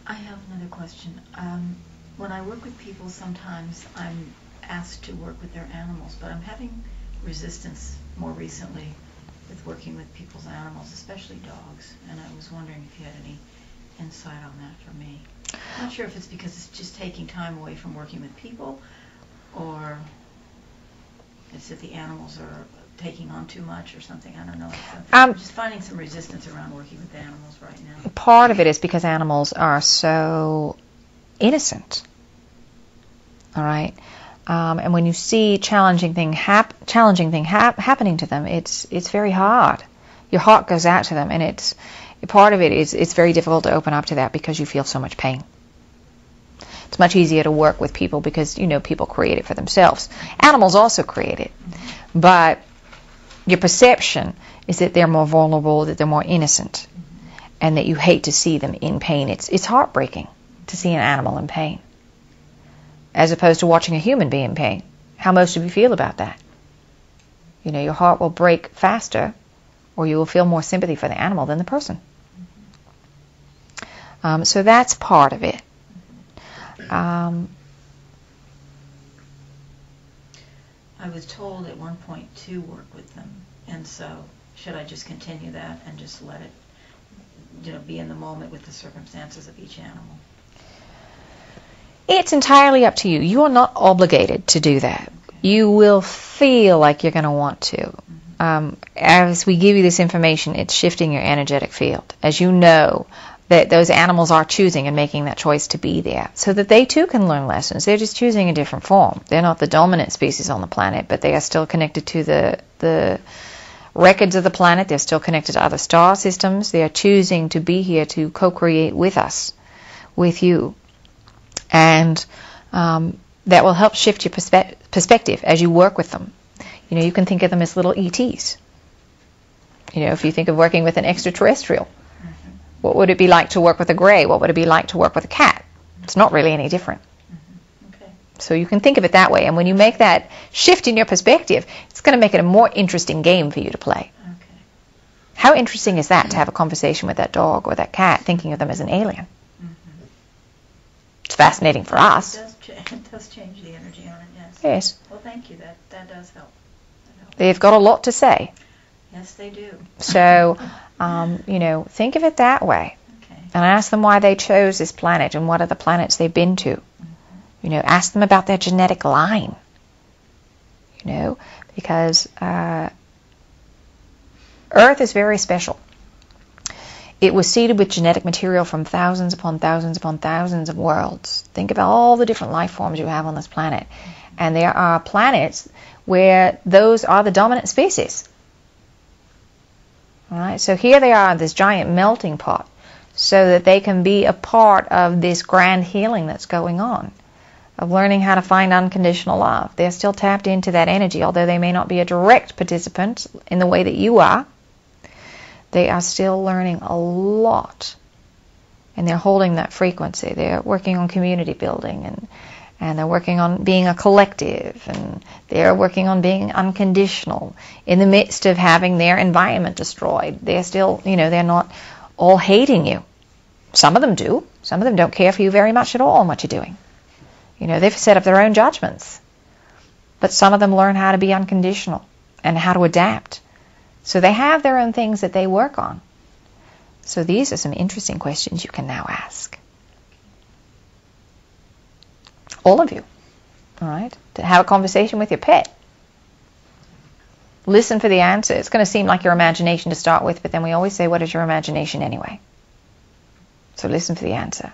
I have another question. When I work with people, sometimes I'm asked to work with their animals, but I'm having resistance more recently with working with people's animals, especially dogs, and I was wondering if you had any insight on that for me. I'm not sure if it's because it's just taking time away from working with people, or it's that the animals are taking on too much or something. I don't know. I'm just finding some resistance around working with animals right now. Part of it is because animals are so innocent. All right? And when you see challenging thing happening to them, it's very hard. Your heart goes out to them, and part of it is it's very difficult to open up to that because you feel so much pain. It's much easier to work with people because, people create it for themselves. Animals also create it. But your perception is that they're more vulnerable, that they're more innocent, and that you hate to see them in pain. It's heartbreaking to see an animal in pain, as opposed to watching a human be in pain. How most of you feel about that? Your heart will break faster, or you will feel more sympathy for the animal than the person. So that's part of it. I was told at one point to work with them, and so should I just continue that and just let it, be in the moment with the circumstances of each animal? It's entirely up to you. You are not obligated to do that. Okay. You will feel like you're going to want to. As we give you this information, it's shifting your energetic field. As you know, that those animals are choosing and making that choice to be there so that they too can learn lessons. They're just choosing a different form. They're not the dominant species on the planet, but they are still connected to the records of the planet. They're still connected to other star systems. They are choosing to be here to co-create with us, with you. And that will help shift your perspective as you work with them. You can think of them as little ETs. If you think of working with an extraterrestrial, what would it be like to work with a gray? What would it be like to work with a cat? It's not really any different. Okay. So you can think of it that way. And when you make that shift in your perspective, it's going to make it a more interesting game for you to play. Okay. How interesting is that, to have a conversation with that dog or that cat, thinking of them as an alien? It's fascinating for us. It does change the energy on it, yes. Yes. Well, thank you. That does help. They've got a lot to say. Yes, they do. So, think of it that way. Okay. And ask them why they chose this planet and what other planets they've been to. Ask them about their genetic line. Because Earth is very special. It was seeded with genetic material from thousands upon thousands upon thousands of worlds. Think about all the different life forms you have on this planet. And there are planets where those are the dominant species. All right, so here they are, this giant melting pot, so that they can be a part of this grand healing that's going on, of learning how to find unconditional love. They're still tapped into that energy, although they may not be a direct participant in the way that you are. They are still learning a lot, and they're holding that frequency. They're working on community building, and they're working on being a collective, and they're working on being unconditional in the midst of having their environment destroyed. They're still, they're not all hating you. Some of them do. Some of them don't care for you very much at all and what you're doing. They've set up their own judgments. But some of them learn how to be unconditional and how to adapt. So they have their own things that they work on. So these are some interesting questions you can now ask. All of you, all right? To have a conversation with your pet. Listen for the answer. It's going to seem like your imagination to start with, but then we always say, what is your imagination anyway? So listen for the answer.